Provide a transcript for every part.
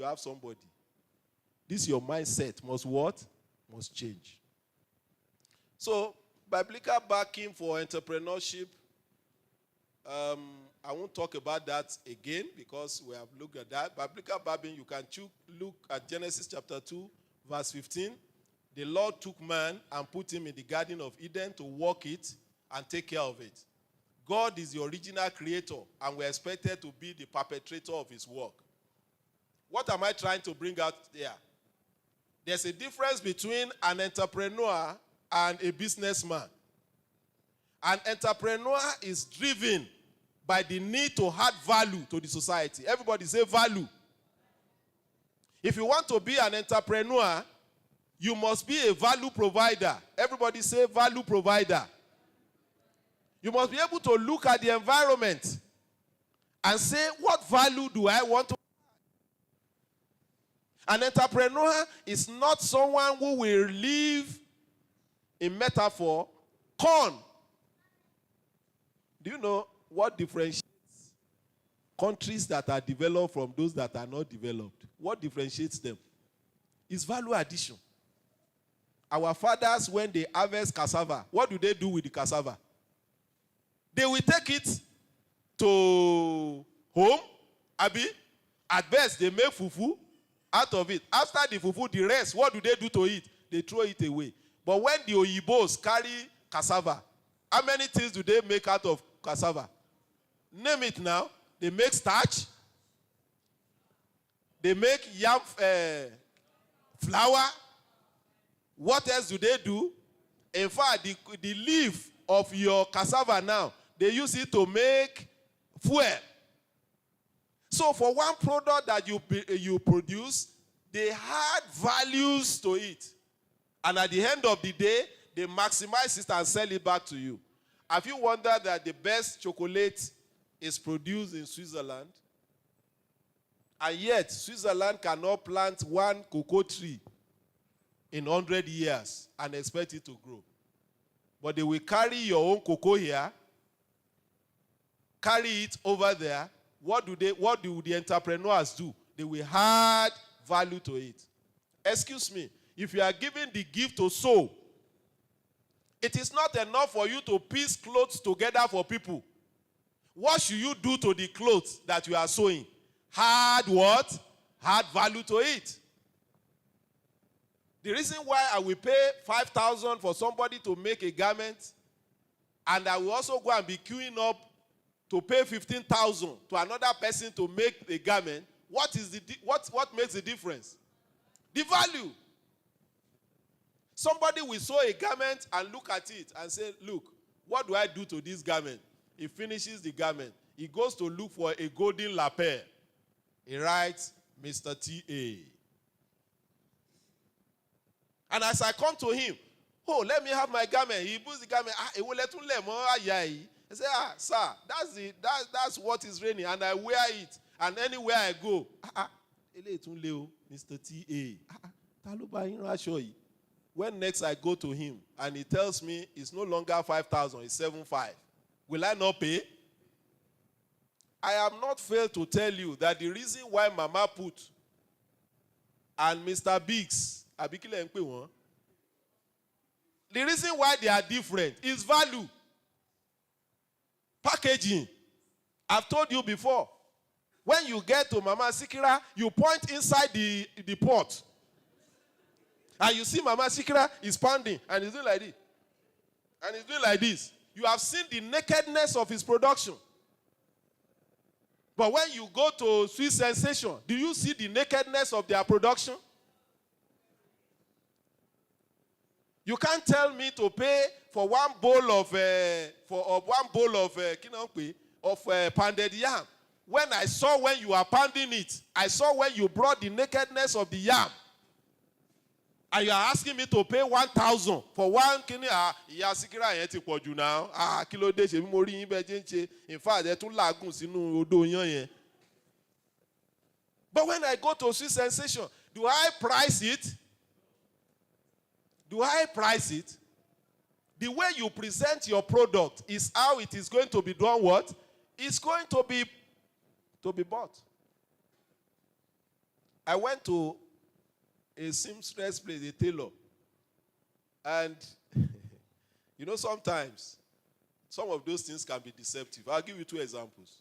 you have somebody. This your mindset must what? Must change. So, biblical backing for entrepreneurship, I won't talk about that again because we have looked at that. Biblical backing, you can look at Genesis chapter 2, verse 15. The Lord took man and put him in the Garden of Eden to walk it and take care of it. God is the original creator, and we're expected to be the perpetrator of his work. What am I trying to bring out there? There's a difference between an entrepreneur and a businessman. An entrepreneur is driven by the need to add value to the society. Everybody say value. If you want to be an entrepreneur, you must be a value provider. Everybody say value provider. You must be able to look at the environment and say, what value do I want to add? An entrepreneur is not someone who will live, in metaphor, corn. Do you know what differentiates countries that are developed from those that are not developed? What differentiates them? It's value addition. Our fathers, when they harvest cassava, what do they do with the cassava? They will take it to home, Abi. At best, they make fufu out of it. After the fufu, the rest, what do they do to it? They throw it away. But when the Oyibos carry cassava, how many things do they make out of cassava? Name it now. They make starch. They make yam flour. What else do they do? In fact, the leaf of your cassava now, they use it to make fuel. So for one product that you produce, they add values to it. And at the end of the day, they maximize it and sell it back to you. Have you wondered that the best chocolate is produced in Switzerland? And yet, Switzerland cannot plant one cocoa tree in 100 years and expect it to grow. But they will carry your own cocoa here, carry it over there. What do the entrepreneurs do? They will add value to it. Excuse me, if you are giving the gift to sew, it is not enough for you to piece clothes together for people. What should you do to the clothes that you are sewing? Add what? Add value to it. The reason why I will pay 5,000 for somebody to make a garment, and I will also go and be queuing up to pay 15,000 to another person to make a garment, what makes the difference? The value. Somebody will sew a garment and look at it and say, look, what do I do to this garment? He finishes the garment. He goes to look for a golden lapel. He writes, Mr. T.A. And as I come to him, oh, let me have my garment. He puts the garment. I say, sir, that's what is raining, and I wear it. And anywhere I go, Mr. T.A. When next I go to him and he tells me it's no longer 5,000, it's 7,500, will I not pay? I have not failed to tell you that the reason why Mama Put and Mr. Biggs, the reason why they are different is value. Packaging. I've told you before. When you get to Mama Sikira, you point inside the pot. And you see Mama Sikira is pounding and he's doing like this. And he's doing like this. You have seen the nakedness of his production. But when you go to Sweet Sensation, do you see the nakedness of their production? You can't tell me to pay for one bowl of pounded yam. When I saw when you are pounding it, I saw when you brought the nakedness of the yam. And you are asking me to pay 1,000 for one kini. Sikira yẹn ti pọ̀ jù now. Kí ló dé ṣe bí mo rí yín bẹ́ẹ̀ jẹ́ ń ṣe. In fact, ẹ tún làágùn sínú odò yán yẹn. But when I go to Sweet Sensation, do I price it? Do I price it? The way you present your product is how it is going to be done what? It's going to be bought. I went to a seamstress place, a tailor. And, sometimes some of those things can be deceptive. I'll give you 2 examples.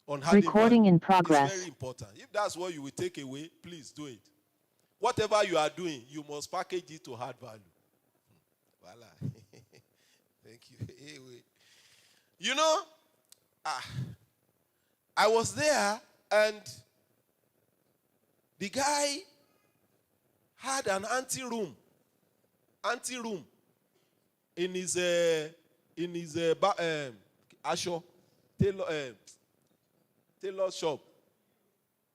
On Recording in it's progress. very important. If that's what you will take away, please do it. Whatever you are doing, you must package it to add value. Voila. Thank you. I was there, and the guy had an anteroom in his Asho tailor shop,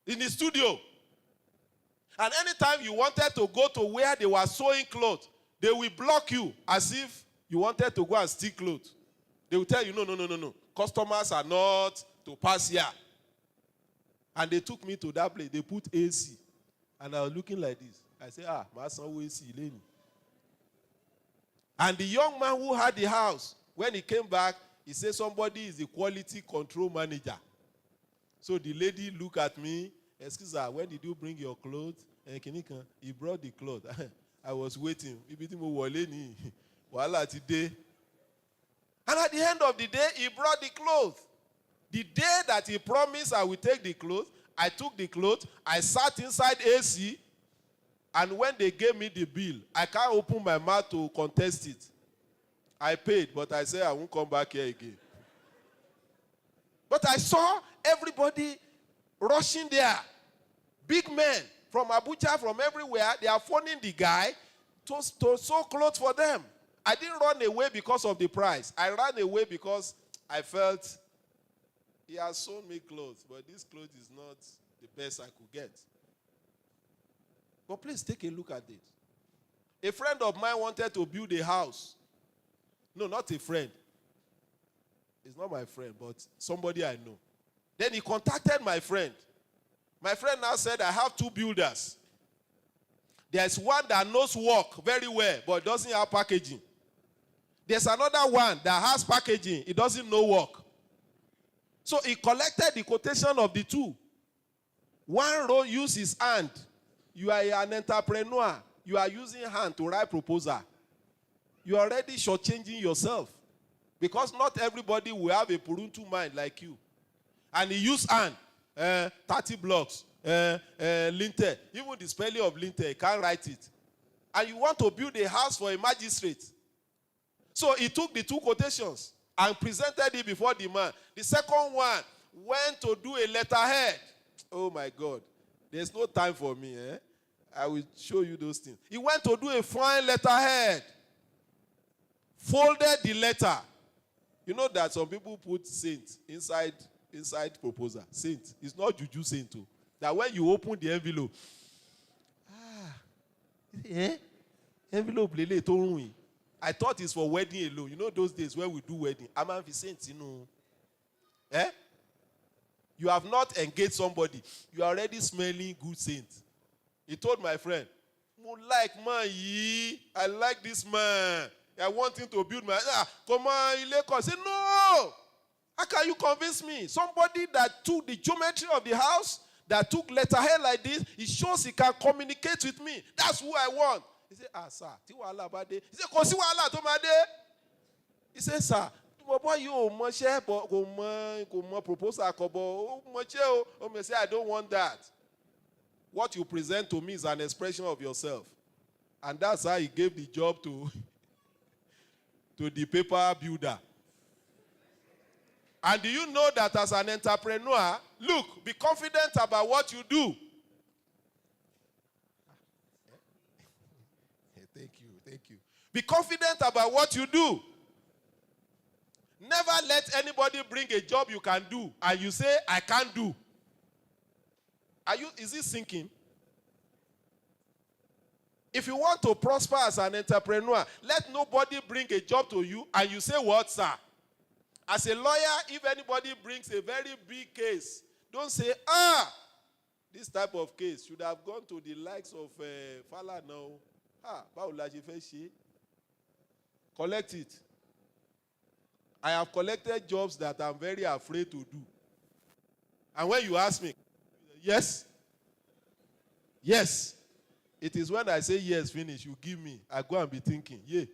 in his studio. And anytime you wanted to go to where they were sewing clothes, they will block you as if you wanted to go and steal clothes. They will tell you, no. Customers are not to pass here. And they took me to that place. They put AC. And I was looking like this. I said, my son will AC. And the young man who had the house, when he came back, he said somebody is the quality control manager. So the lady looked at me. Excuse me, when did you bring your clothes? He brought the clothes. I was waiting. And at the end of the day, he brought the clothes. The day that he promised I will take the clothes, I took the clothes, I sat inside AC, and when they gave me the bill, I can't open my mouth to contest it. I paid, but I said I won't come back here again. But I saw everybody rushing there. Big men from Abuja, from everywhere, they are phoning the guy to sew clothes for them. I didn't run away because of the price. I ran away because I felt he has sewn me clothes, but this clothes is not the best I could get. But please take a look at it. A friend of mine wanted to build a house. No, not a friend. It's not my friend, but somebody I know. Then he contacted my friend. My friend now said, I have 2 builders. There's one that knows work very well, but doesn't have packaging. There's another one that has packaging. He doesn't know work. So he collected the quotation of the 2. One row use his hand. You are an entrepreneur. You are using hand to write proposal. You are already shortchanging yourself. Because not everybody will have a Puruntu mind like you. And he used hand. 30 blocks. Lintel. Even the spelling of lintel, he can't write it. And you want to build a house for a magistrate. So he took the 2 quotations and presented it before the man. The second one went to do a letterhead. Oh my God. There's no time for me. I will show you those things. He went to do a fine letterhead. Folded the letter. You know that some people put saint inside proposal. Saint. It's not juju saint too. That when you open the envelope, envelope lele to ruin. I thought it's for wedding alone. You know those days when we do wedding. I'm a saint, You have not engaged somebody. You are already smelling good saint. He told my friend, I like this man. I want him to build my... Come on, he said, no! How can you convince me? Somebody that took the geometry of the house, that took letterhead like this, it shows he can communicate with me. That's who I want. He said, sir, he said, Kosi wala to made. He said, sir, you proposal, I don't want that. What you present to me is an expression of yourself. And that's how he gave the job to the paper builder. And do you know that as an entrepreneur, look, be confident about what you do. Thank you. Be confident about what you do. Never let anybody bring a job you can do and you say, I can't do. Is it sinking? If you want to prosper as an entrepreneur, let nobody bring a job to you and you say, what, sir? As a lawyer, if anybody brings a very big case, don't say, this type of case should have gone to the likes of Fala now. Collect it. I have collected jobs that I'm very afraid to do. And when you ask me, yes, Yes. It is when I say yes, finish, you give me. I go and be thinking, yeah,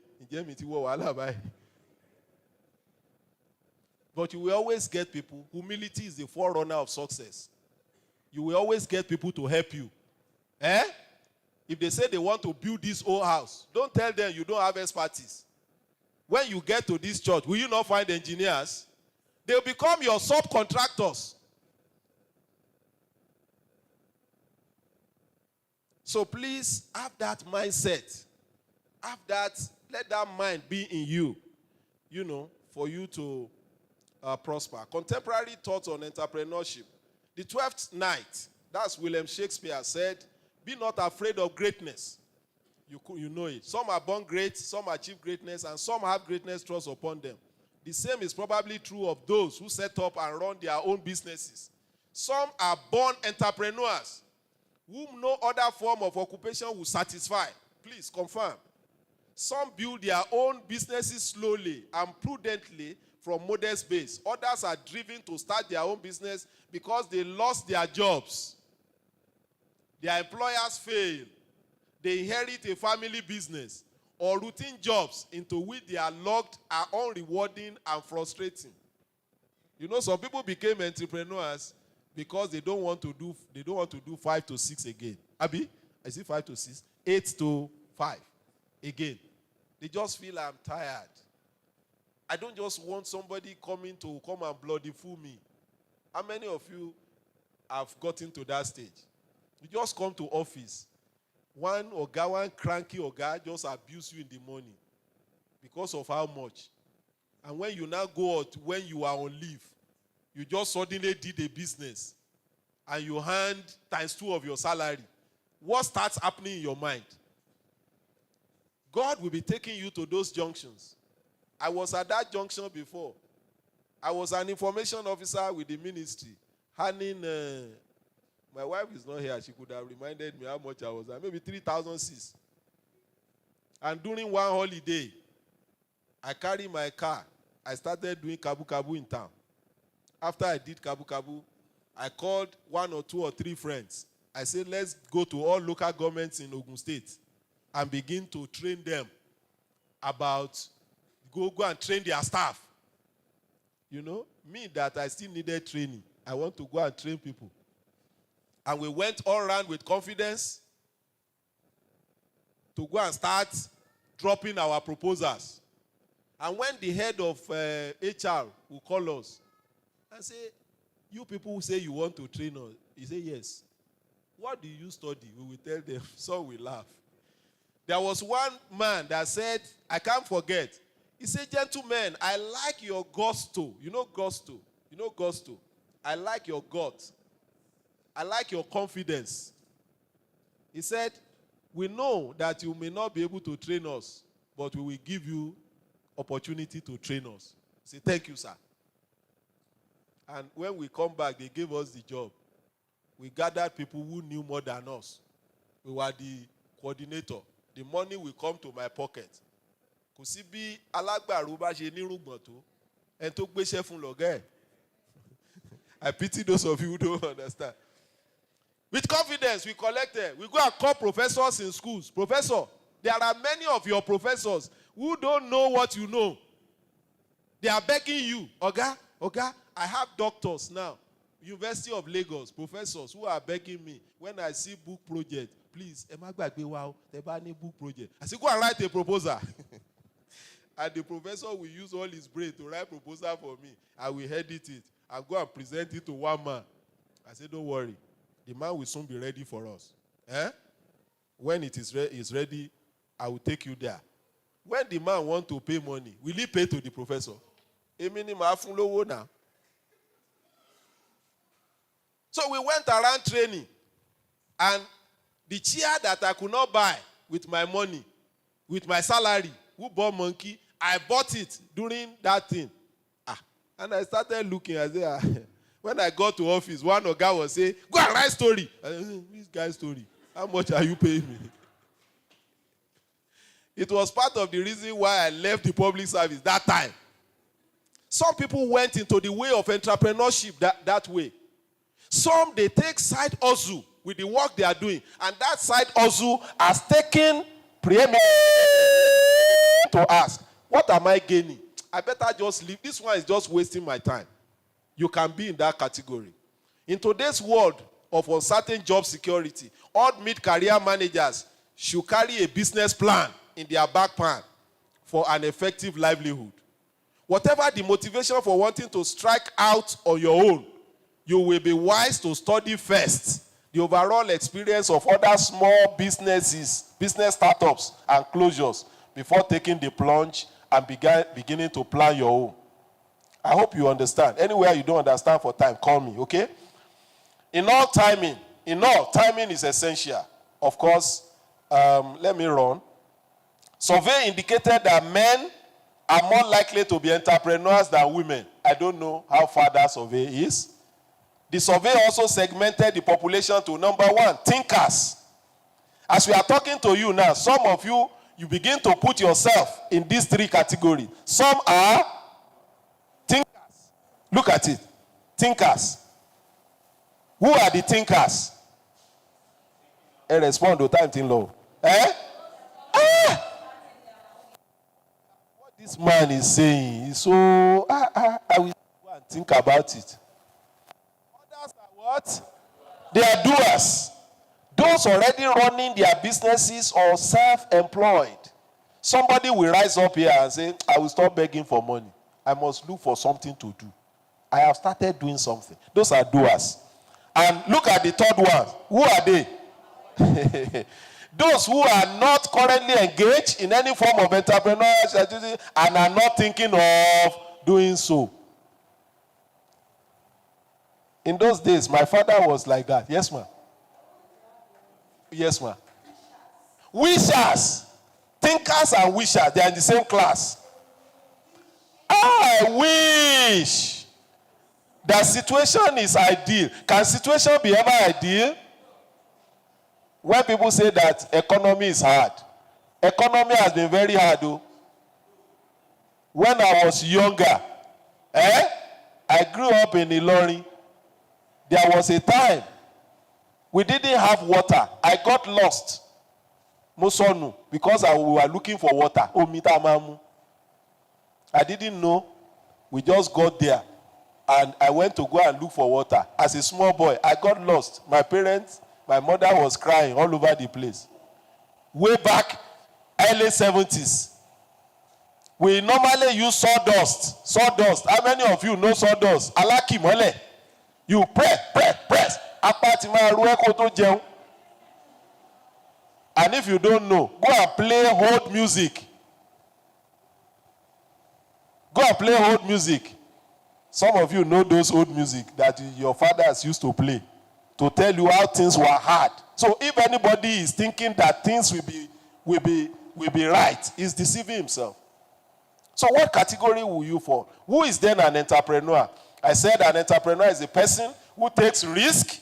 but you will always get people. Humility is the forerunner of success. You will always get people to help you. If they say they want to build this whole house, don't tell them you don't have expertise. When you get to this church, will you not find engineers? They'll become your subcontractors. So please have that mindset. Have that, let that mind be in you, for you to prosper. Contemporary thoughts on entrepreneurship. The 12th night, that's William Shakespeare, said, be not afraid of greatness. You know it. Some are born great, some achieve greatness, and some have greatness thrust upon them. The same is probably true of those who set up and run their own businesses. Some are born entrepreneurs, whom no other form of occupation will satisfy. Please confirm. Some build their own businesses slowly and prudently from modest base. Others are driven to start their own business because they lost their jobs. Their employers fail. They inherit a family business or routine jobs into which they are locked are unrewarding and frustrating. Some people became entrepreneurs because they don't want to do 5 to 6 again. Abi, I see 5 to 6, 8 to 5 again. They just feel I'm tired. I don't just want somebody coming to come and bloody fool me. How many of you have gotten to that stage? You just come to office. One cranky Oga just abuse you in the morning because of how much. And when you now go out, when you are on leave, you just suddenly did a business and you hand ×2 of your salary. What starts happening in your mind? God will be taking you to those junctions. I was at that junction before. I was an information officer with the ministry, handing. My wife is not here. She could have reminded me how much I was at. Maybe 3,006. And during one holiday, I carried my car. I started doing Kabu Kabu in town. After I did Kabu Kabu, I called 1 or 2 or 3 friends. I said, let's go to all local governments in Ogun State and begin to train them about, go and train their staff. Me that I still needed training. I want to go and train people. And we went all around with confidence to go and start dropping our proposals. And when the head of HR will call us and say, you people who say you want to train us, he say, yes. What do you study? We will tell them, so we laugh. There was one man that said, I can't forget. He said, gentlemen, I like your gusto. You know gusto? I like your guts. I like your confidence. He said, we know that you may not be able to train us, but we will give you opportunity to train us. Say, thank you, sir. And when we come back, they gave us the job. We gathered people who knew more than us. We were the coordinator. The money will come to my pocket. Kò sí bí alágbàro bá ṣe nírùngbọ̀n tó, ẹni tó gbéṣẹ́ fún lọ̀gá ẹ̀. I pity those of you who don't understand. With confidence, we collected. We go and call professors in schools. Professor, there are many of your professors who don't know what you know. They are begging you. Oga, I have doctors now. University of Lagos, professors who are begging me. When I see book project, please, book project. I say, go and write a proposal. And the professor will use all his brain to write proposal for me. I will edit it. I'll go and present it to one man. I say, don't worry. The man will soon be ready for us. When it is ready, I will take you there. When the man wants to pay money, will he pay to the professor? So we went around training. And the chair that I could not buy with my money, with my salary, who bought monkey, I bought it during that thing. And I started looking. I said, when I got to office, one guy was saying, go and write story. I said, this guy's story. How much are you paying me? It was part of the reason why I left the public service that time. Some people went into the way of entrepreneurship that way. Some, they take side hustle with the work they are doing. And that side hustle has taken preeminence to ask, what am I gaining? I better just leave. This one is just wasting my time. You can be in that category. In today's world of uncertain job security, all mid-career managers should carry a business plan in their back pan for an effective livelihood. Whatever the motivation for wanting to strike out on your own, you will be wise to study first the overall experience of other small businesses, business startups, and closures before taking the plunge and beginning to plan your own. I hope you understand. Anywhere you don't understand for time, call me, okay? In all, timing is essential. Of course, let me run. Survey indicated that men are more likely to be entrepreneurs than women. I don't know how far that survey is. The survey also segmented the population to number one, thinkers. As we are talking to you now, some of you begin to put yourself in these three categories. Some are thinkers. Look at it. Thinkers. Who are the thinkers? Respond to time thing low. What this man is saying is so I will go and think about it. Others are what? They are doers. Those already running their businesses or self-employed. Somebody will rise up here and say, I will stop begging for money. I must look for something to do. I have started doing something. Those are doers. And look at the third one. Who are they? Those who are not currently engaged in any form of entrepreneurship and are not thinking of doing so. In those days, my father was like that. Yes, ma'am. Yes, ma'am. Wishers. Thinkers and wishers, they are in the same class. I wish that situation is ideal. Can situation be ever ideal? When people say that economy is hard, economy has been very hard, though. When I was younger, I grew up in Ilorin. There was a time we didn't have water. I got lost. Musonu, because we were looking for water. I didn't know. We just got there. And I went to go and look for water. As a small boy, I got lost. My mother was crying all over the place. Way back, early 70s. We normally use sawdust. Sawdust. How many of you know sawdust? Alaki mole. You press. And if you don't know, go and play old music. Go and play old music. Some of you know those old music that your fathers used to play to tell you how things were hard. So if anybody is thinking that things will be right, he's deceiving himself. So what category will you fall? Who is then an entrepreneur? I said an entrepreneur is a person who takes risk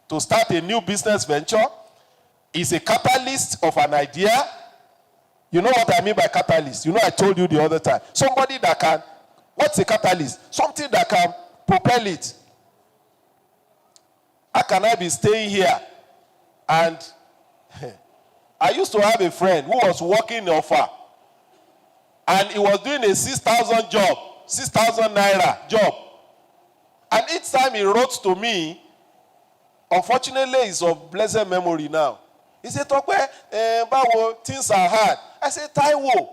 to start a new business venture, is a catalyst of an idea. You know what I mean by catalyst? You know I told you the other time. Somebody that can, what's a catalyst? Something that can propel it. How can I be staying here? And I used to have a friend who was working in Offa. And he was doing a 6,000 job, 6,000 naira job. And each time he wrote to me, unfortunately, he's of blessed memory now. He said, Bawo, things are hard. I said, Taiwo,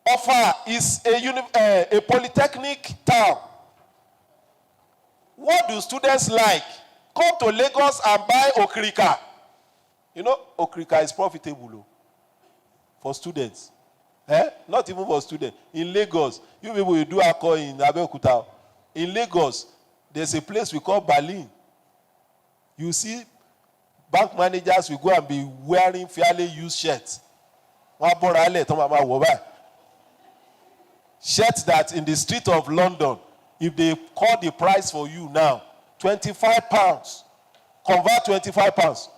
Offa is a polytechnic town. What do students like? Come to Lagos and buy Okrika. You know, Okrika is profitable for students. Not even for students. In Lagos, you people you do alcohol in Abeokuta. In Lagos, there's a place we call Berlin. You see, bank managers will go and be wearing fairly used shirts. Shirts that in the street of London, if they call the price for you now, 25 pounds. Convert 25 pounds.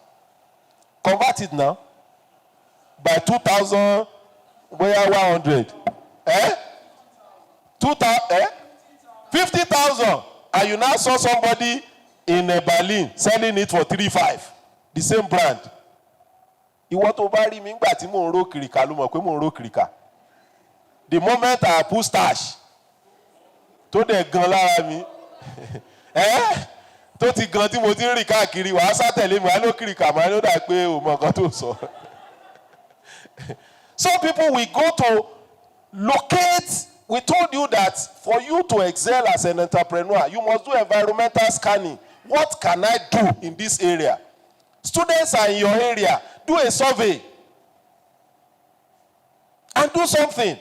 Convert it now. By 2,000, where 100. 2,000, 50,000. And you now saw somebody in Berlin selling it for 3,500. The same brand. Ìwọ tó bá rí mi nígbà tí mò ń ró kìrìkà ló mọ̀ pé mò ń ró kìrìkà. The moment I put stash tó dẹ̀ gan lára mi tó ti gan tí mo ti ń rìn káàkiri wàá sátẹ̀lé mi wàá ló kìrìkà máa ló dà pé o mọ̀ nǹkan tó sọ. Some people will go to locate. We told you that for you to excel as an entrepreneur, you must do environmental scanning. What can I do in this area? Students are in your area. Do a survey and do something.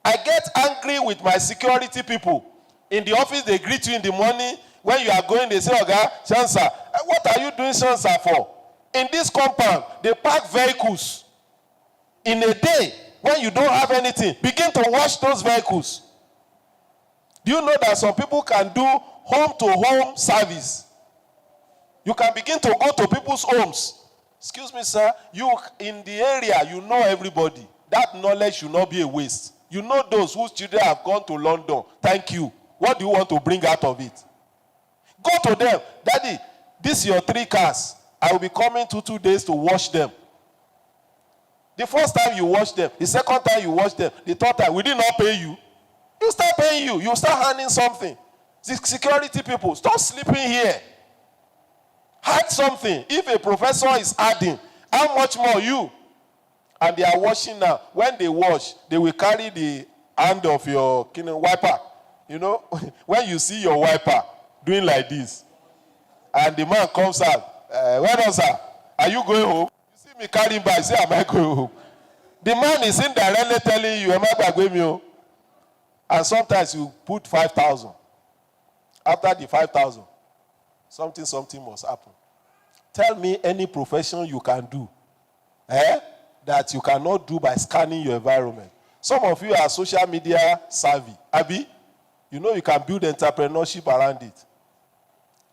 I get angry with my security people. In the office, they greet you in the morning. When you are going, they say, Oga, Shansa, what are you doing Shansa for? In this compound, they park vehicles. In a day, when you don't have anything, begin to wash those vehicles. Do you know that some people can do home-to-home service? You can begin to go to people's homes. Excuse me, sir. You, in the area, you know everybody. That knowledge should not be a waste. You know those whose children have gone to London. Thank you. What do you want to bring out of it? Go to them. Daddy, this is your 3 cars. I will be coming 2 days to wash them. The first time you wash them, the second time you wash them, the third time, we did not pay you. You start paying you. You start handing something. The security people, stop sleeping here. Add something. If a professor is adding, how much more you? And they are washing now. When they wash, they will carry the hand of your wiper. You know, when you see your wiper doing like this, and the man comes out, well done, sir. Are you going home? You see me carrying by, say, am I going home? The man is indirectly telling you, am I going home? And sometimes you put 5,000. After the 5,000, something must happen. Tell me any profession you can do that you cannot do by scanning your environment. Some of you are social media savvy. Abi, you know you can build entrepreneurship around it.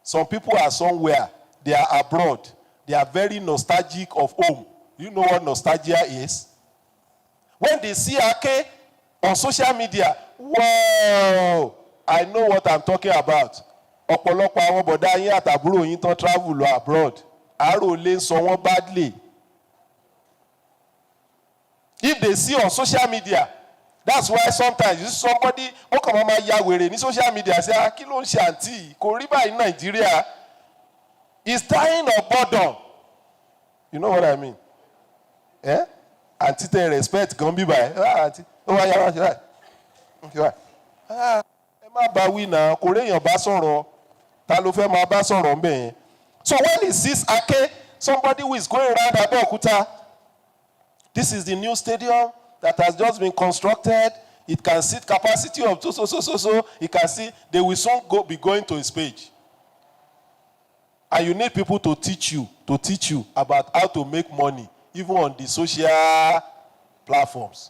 Some people are somewhere, they are abroad. They are very nostalgic of home. You know what nostalgia is? When they see Ake on social media, wow, I know what I'm talking about. Ọ̀pọ̀lọpọ̀ àwọn bọ̀dá yín àtàbúrò yín tán travel lọ abroad. Àárò lè sọ wọ́n badly. If they see on social media, that's why sometimes you see somebody ó kàn máa ya wèrè ní social media say, kí ló ń ṣe àǹtí kò rí báyìí ní Nàìjíríà. He's dying of boredom. You know what I mean? Àǹtí tẹ respect gan bí báyìí. Àǹtí ó wá yára ṣe báyìí. Ẹ má bá wí náà, kò réèyàn bá sọ̀rọ̀. Ta ló fẹ́ máa bá sọ̀rọ̀ ńbẹ̀ yẹn? So when he sees Ake, somebody who is going around Abeokuta, this is the new stadium that has just been constructed. It can seat capacity of so. It can see, they will soon be going to his page. And you need people to teach you about how to make money, even on the social platforms.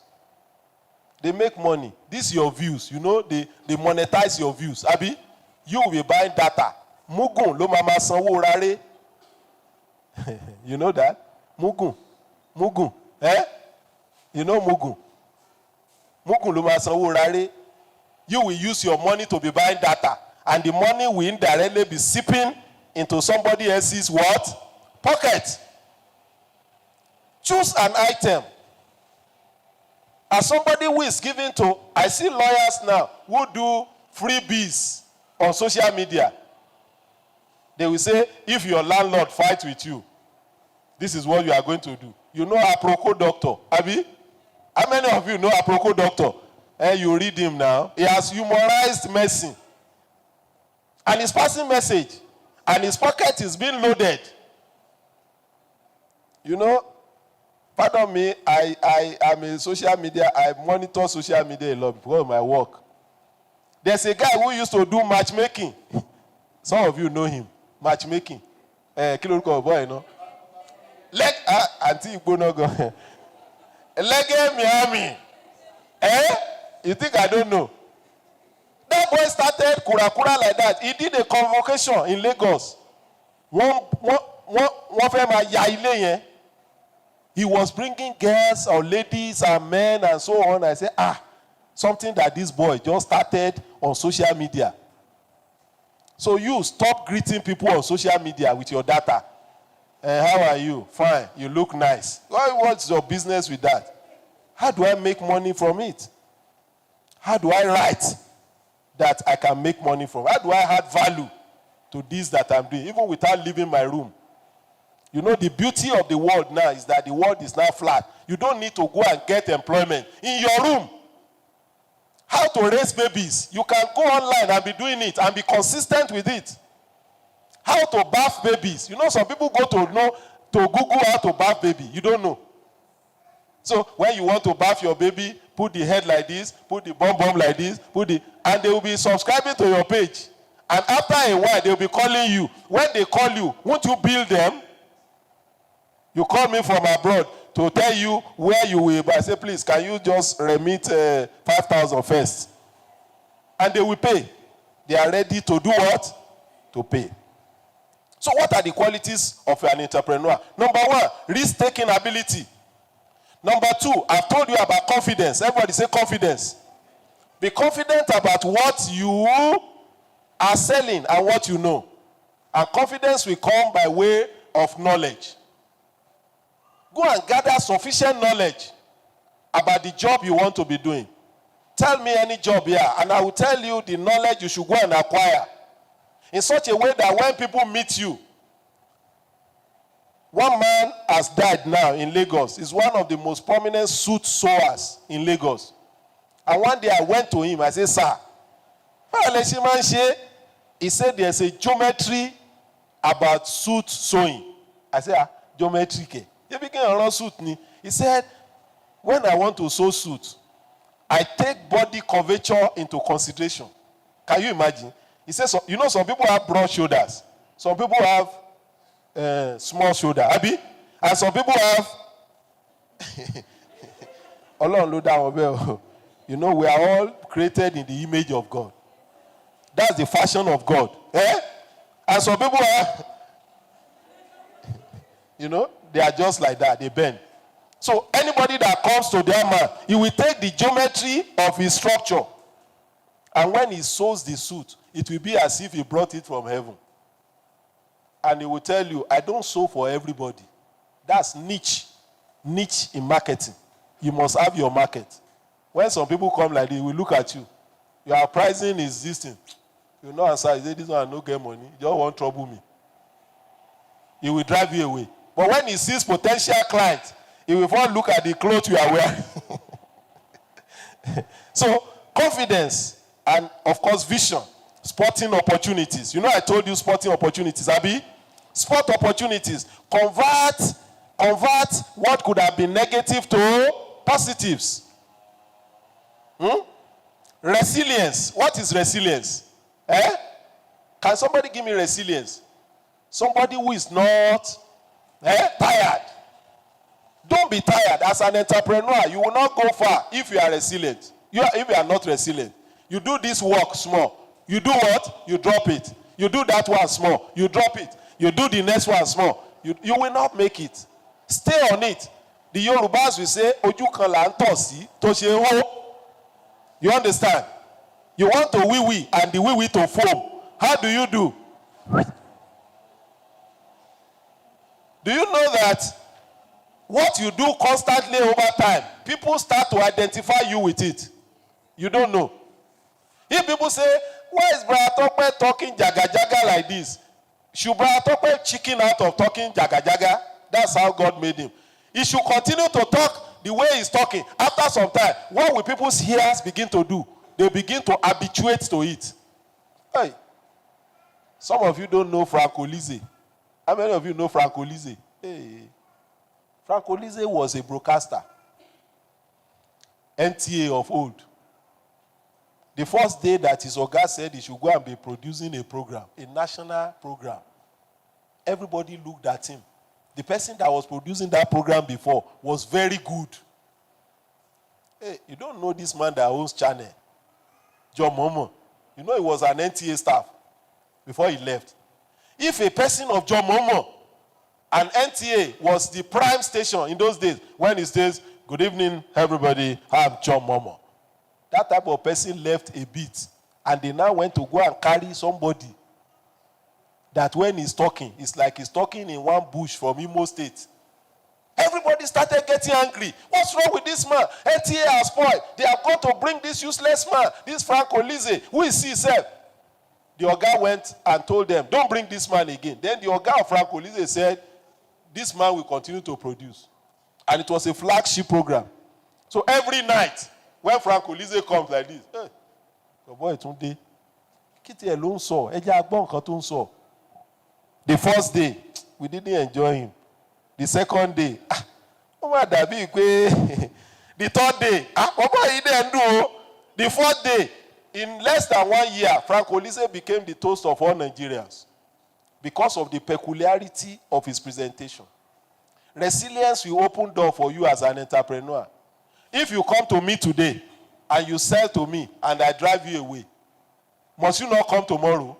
They make money. This is your views. You know, they monetize your views. Abi, you will be buying data. Mugun lo mama sanwó rare. You know that? Mugun. You know Mugun. Mugun lo mama sanwó rare. You will use your money to be buying data. And the money will indirectly be seeping into somebody else's what? Pocket. Choose an item. As somebody who is given to, I see lawyers now who do freebies on social media. They will say, if your landlord fights with you, this is what you are going to do. You know Aproko doctor, Abi? How many of you know Aproko doctor? You read him now. He has humorized medicine. And he's passing message. And his pocket is being loaded. You know, pardon me, I am in social media. I monitor social media a lot because of my work. There's a guy who used to do matchmaking. Some of you know him. Matchmaking. Kí lorúkọ boy, you know. Auntie Igbonogo. Lege Miami. You think I don't know? That boy started Kurakura like that. He did a convocation in Lagos. One fẹ́ máa ya ilé yẹn. He was bringing girls or ladies and men and so on. I said, something that this boy just started on social media. So you stop greeting people on social media with your data. How are you? Fine. You look nice. What's your business with that? How do I make money from it? How do I write that I can make money from? How do I add value to this that I'm doing, even without leaving my room? You know, the beauty of the world now is that the world is now flat. You don't need to go and get employment in your room. How to raise babies. You can go online and be doing it and be consistent with it. How to bath babies. You know, some people go to Google how to bath baby. You don't know. So when you want to bath your baby, put the head like this, put the bum like this, and they will be subscribing to your page. And after a while, they will be calling you. When they call you, won't you bill them? You call me from abroad to tell you where you will. But I say, please, can you just remit 5,000 first? And they will pay. They are ready to do what? To pay. So what are the qualities of an entrepreneur? Number one, risk-taking ability. Number two, I've told you about confidence. Everybody say confidence. Be confident about what you are selling and what you know. And confidence will come by way of knowledge. Go and gather sufficient knowledge about the job you want to be doing. Tell me any job here, and I will tell you the knowledge you should go and acquire. In such a way that when people meet you, one man has died now in Lagos. He's one of the most prominent suit sewers in Lagos. And one day I went to him. I said, sir, he said there's a geometry about suit sewing. I said, geometry. He said, when I want to sew suit, I take body curvature into consideration. Can you imagine? He says, you know, some people have broad shoulders. Some people have small shoulder. Abi? And some people have... You know, we are all created in the image of God. That's the fashion of God. And some people are... You know, they are just like that. They bend. So anybody that comes to their man, he will take the geometry of his structure. And when he sews the suit, it will be as if he brought it from heaven. And he will tell you, I don't sew for everybody. That's niche. Niche in marketing. You must have your market. When some people come like this, they will look at you. Your pricing is this thing. You know, answer, you say, this one I no get money. You don't want trouble me. He will drive you away. But when he sees potential clients, he will first look at the clothes you are wearing. So, confidence and, of course, vision. Sporting opportunities. You know, I told you sporting opportunities, Abi? Sport opportunities. Convert what could have been negative to positives. Resilience. What is resilience? Can somebody give me resilience? Somebody who is not tired. Don't be tired. As an entrepreneur, you will not go far if you are resilient. If you are not resilient. You do this work small. You do what? You drop it. You do that one small. You drop it. You do the next one small. You will not make it. Stay on it. The Yorubas will say, Oju kan la nto si, to se ho. You understand? You want to wee-wee and the wee-wee to foam. How do you do? Do you know that what you do constantly over time, people start to identify you with it? You don't know. If people say, why is Brother Tope talking jaga-jaga like this? Should Brother Tope chicken out of talking jaga-jaga? That's how God made him. He should continue to talk the way he's talking. After some time, what will people's ears begin to do? They begin to habituate to it. Hey, some of you don't know Franco Lise. How many of you know Franco Lise? Hey, Franco Lise was a broadcaster. NTA of old. The first day that his Oga said he should go and be producing a program, a national program, everybody looked at him. The person that was producing that program before was very good. Hey, you don't know this man that owns channel, John Momo. You know he was an NTA staff before he left. If a person of John Momo and NTA was the prime station in those days, when he says, good evening, everybody, I'm John Momo. That type of person left a bit. And they now went to go and carry somebody that when he's talking, it's like he's talking in one bush from Imo State. Everybody started getting angry. What's wrong with this man? NTA has spoiled. They are going to bring this useless man, this Franco Lise. Who is he, sir? The Oga went and told them, don't bring this man again. Then the Oga of Franco Lise said, this man will continue to produce. And it was a flagship program. So every night, when Franco Lise comes like this, hey, your boy Tunde, Kitty alone saw, the first day, we didn't enjoy him. The second day, the third day, the fourth day, in less than 1 year, Franco Lise became the toast of all Nigerians because of the peculiarity of his presentation. Resilience will open door for you as an entrepreneur. If you come to me today and you sell to me and I drive you away, must you not come tomorrow?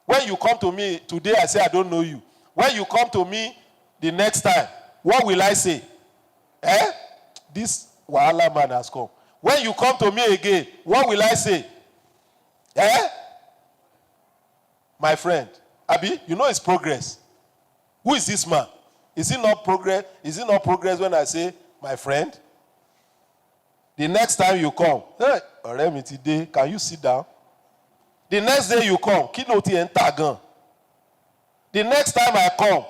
When you come to me today, I say I don't know you. When you come to me the next time, what will I say? This Wahala man has come. When you come to me again, what will I say? My friend, Abi, you know it's progress. Who is this man? Is it not progress? Is it not progress when I say, my friend? The next time you come, hey, ọ̀rẹ́ mi ti dé, can you sit down? The next day you come, kí ló ti ẹ̀ ń tà gan? The next time I come,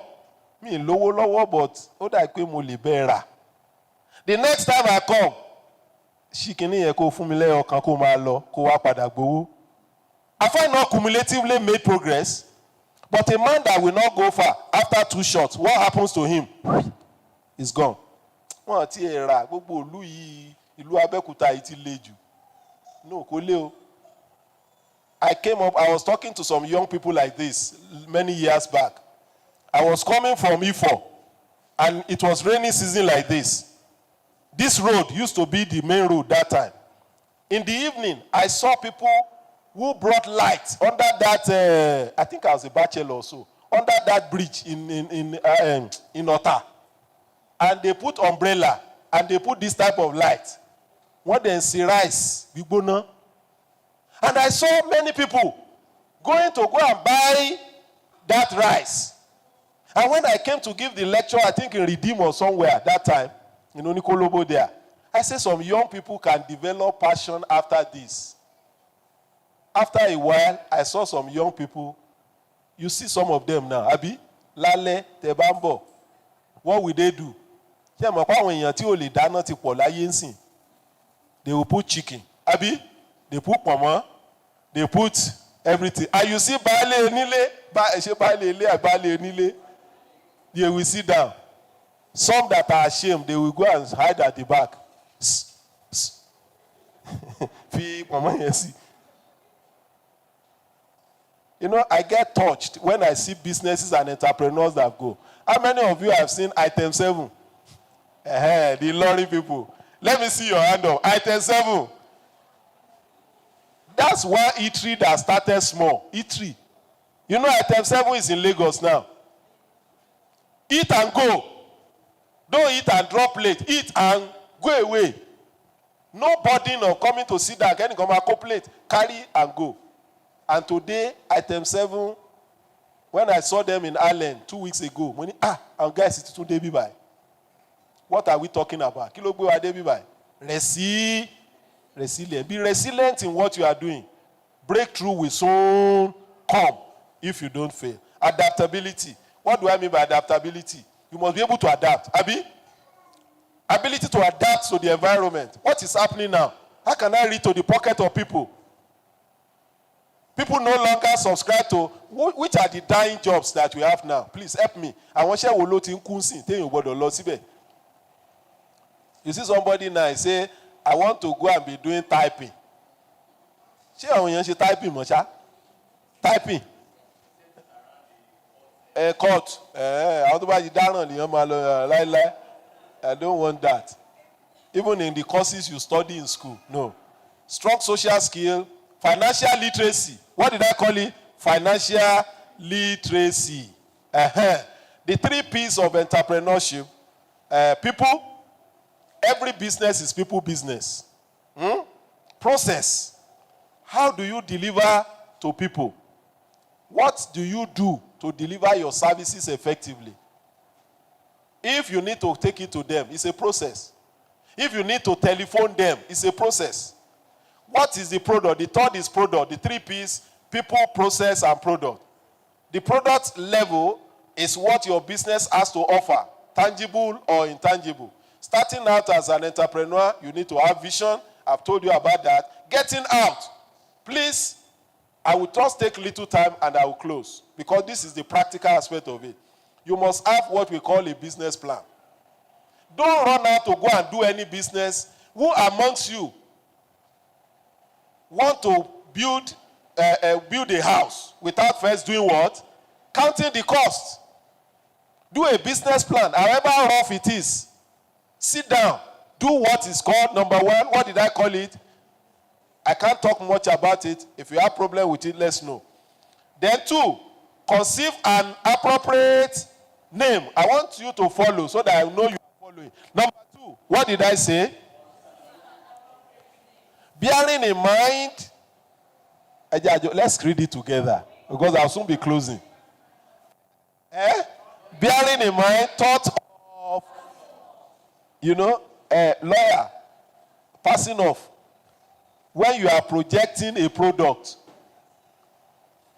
mi lówó lọ́wọ́ but ó dà pé mo lè bẹ́ẹ̀ rà. The next time I come, ṣì kìíní yẹn kó fún mi lẹ́yọ̀ kan kó máa lọ kó wá padà gbowó. Have I not cumulatively made progress? But a man that will not go far after 2 shots, what happens to him? He's gone. Wọ́n ti ẹ̀ rà gbogbo ìlú yìí, ìlú Abẹ́òkúta yìí ti le jù. No, kò le o. I was talking to some young people like this many years back. I was coming from Ifo, and it was rainy season like this. This road used to be the main road that time. In the evening, I saw people who brought lights under that, I think I was a bachelor or so, under that bridge in Ota. And they put umbrella, and they put this type of light. What then see rice, bigbona. And I saw many people going to go and buy that rice. And when I came to give the lecture, I think in Redeem or somewhere at that time, in Onikolobo there, I said some young people can develop passion after this. After a while, I saw some young people. You see some of them now. Abi, Lale, Tebambo. What will they do? They will put chicken. Abi, they put mama. They put everything. And you see Bale Nile, they will sit down. Some that are ashamed, they will go and hide at the back. You know, I get touched when I see businesses and entrepreneurs that go. How many of you have seen item 7? The lorry people. Let me see your hand up. Item 7. That's one eatery that started small. Eatery. You know, item 7 is in Lagos now. Eat and go. Don't eat and drop plate. Eat and go away. No burden of coming to sit down, getting a plate. Carry and go. And today, item 7, when I saw them in Ireland 2 weeks ago, and guys, it's today be by. What are we talking about? Resilient. Be resilient in what you are doing. Breakthrough will soon come if you don't fail. Adaptability. What do I mean by adaptability? You must be able to adapt. Abi? Ability to adapt to the environment. What is happening now? How can I read to the pocket of people? People no longer subscribe to which are the dying jobs that we have now. Please help me. I want to share what you see somebody now say, I want to go and be doing typing. Typing. Court. I don't want that. Even in the courses you study in school. No. Strong social skill, financial literacy. What did I call it? Financial literacy. The 3 P's of entrepreneurship. People. Every business is people business. Process. How do you deliver to people? What do you do to deliver your services effectively? If you need to take it to them, it's a process. If you need to telephone them, it's a process. What is the product? The third is product. The 3 P's, people, process, and product. The product level is what your business has to offer, tangible or intangible. Starting out as an entrepreneur, you need to have vision. I've told you about that. Getting out. Please, I will just take little time and I will close, because this is the practical aspect of it. You must have what we call a business plan. Don't run out to go and do any business. Who amongst you want to build a house without first doing what? Counting the cost. Do a business plan, however rough it is. Sit down. Do what is called, number 1, what did I call it? I can't talk much about it. If you have problem with it, let's know. Then 2, conceive an appropriate name. I want you to follow so that I know you are following. Number 2, what did I say? Bearing in mind, let's read it together, because I'll soon be closing. Bearing in mind, thought of, lawyer, passing off. When you are projecting a product,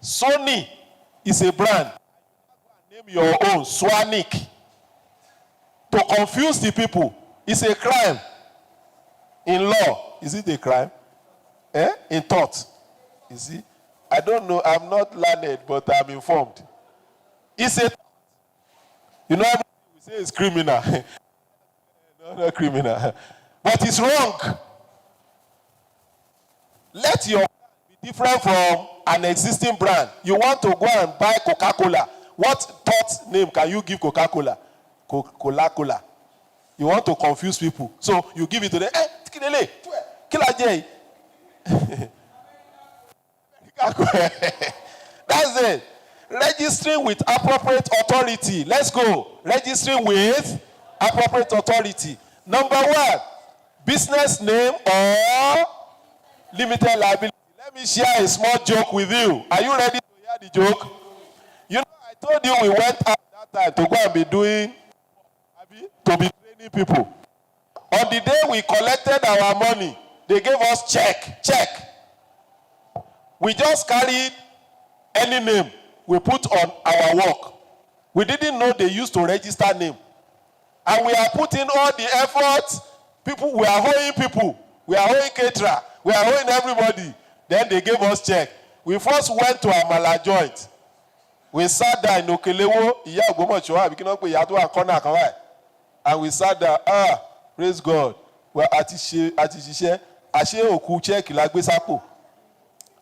Sony is a brand. Name your own, Swanik. To confuse the people is a crime. In law, is it a crime? In thought. You see? I don't know, I'm not learned, but I'm informed. It's a, we say it's criminal. No, not criminal. But it's wrong. Let your brand be different from an existing brand. You want to go and buy Coca-Cola. What thought name can you give Coca-Cola? Coca-Cola. You want to confuse people. So you give it to them. That's it. Registering with appropriate authority. Let's go. Registering with appropriate authority. Number 1, business name or limited liability. Let me share a small joke with you. Are you ready to hear the joke? I told you we went out that time to go and be doing, to be training people. On the day we collected our money, they gave us check. We just carried any name we put on our work. We didn't know they used to register name. And we are putting all the effort. People, we are owing people. We are owing caterer. We are owing everybody. Then they gave us check. We first went to Amala joint. We sat there in Okelewo. And we sat there. Praise God. Well,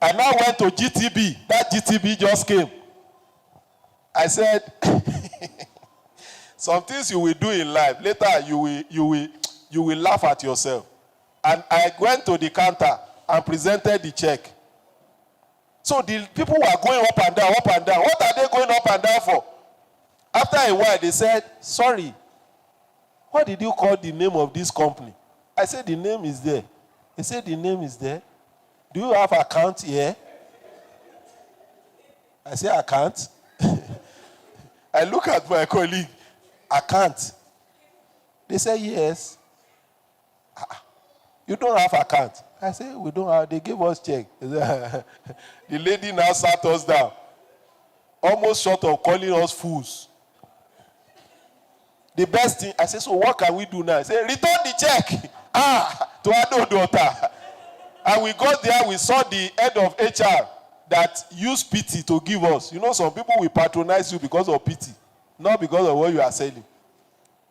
I now went to GTB. That GTB just came. I said, some things you will do in life, later you will laugh at yourself. And I went to the counter and presented the check. So the people were going up and down. What are they going up and down for? After a while, they said, sorry, what did you call the name of this company? I said, the name is there. They said, the name is there. Do you have account here? I said, account? I look at my colleague. Account? They said, yes. You don't have account? I said, we don't have. They gave us check. The lady now sat us down, almost short of calling us fools. The best thing, I said, so what can we do now? I said, return the check. To our daughter. And we got there, we saw the head of HR that used pity to give us. Some people will patronize you because of pity, not because of what you are selling.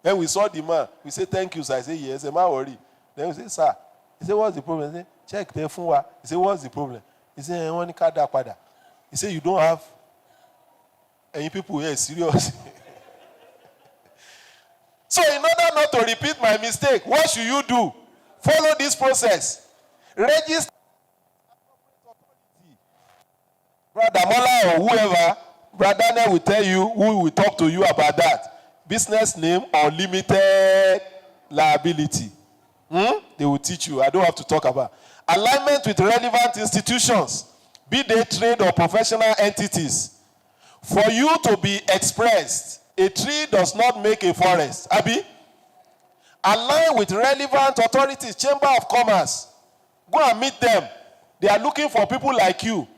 Then we saw the man. We said, thank you, sir. I said, yes. The man worry. Then we said, sir. He said, what's the problem? I said, check the phone. He said, what's the problem? He said, I want to cut that pada. He said, you don't have any people here serious. So in order not to repeat my mistake, what should you do? Follow this process. Register. Brother Mola or whoever, Brother Daniel will tell you who will talk to you about that. Business name or limited liability. They will teach you. I don't have to talk about. Alignment with relevant institutions. be they trade or professional entities. For you to be expressed, a tree does not make a forest. Abi? Align with relevant authorities, Chamber of Commerce. Go and meet them. They are looking for people like you.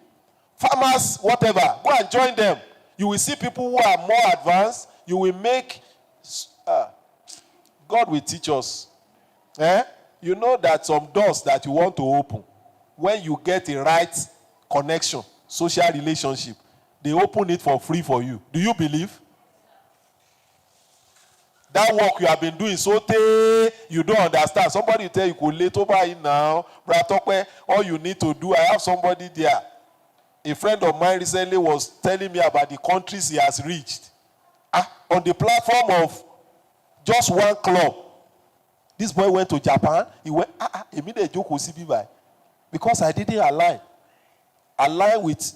Farmers, whatever. Go and join them. You will see people who are more advanced. You will make... God will teach us. You know that some doors that you want to open, when you get the right connection, social relationship, they open it for free for you. Do you believe? That work you have been doing, so you don't understand. Somebody will tell you, could late over it now. All you need to do, I have somebody there. A friend of mine recently was telling me about the countries he has reached. On the platform of just one club. This boy went to Japan. He went, immediately joke with CB. Because I didn't align with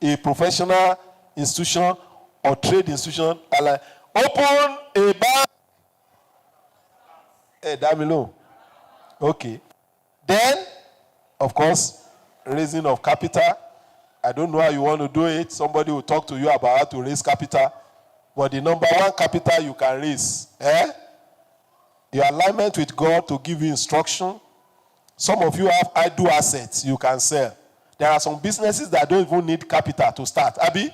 a professional institution or trade institution. Open a bank. Damilo. Okay. Then, of course, raising of capital. I don't know how you want to do it. Somebody will talk to you about how to raise capital. But the number one capital you can raise, your alignment with God to give you instruction. Some of you have idle assets you can sell. There are some businesses that don't even need capital to start. Abi,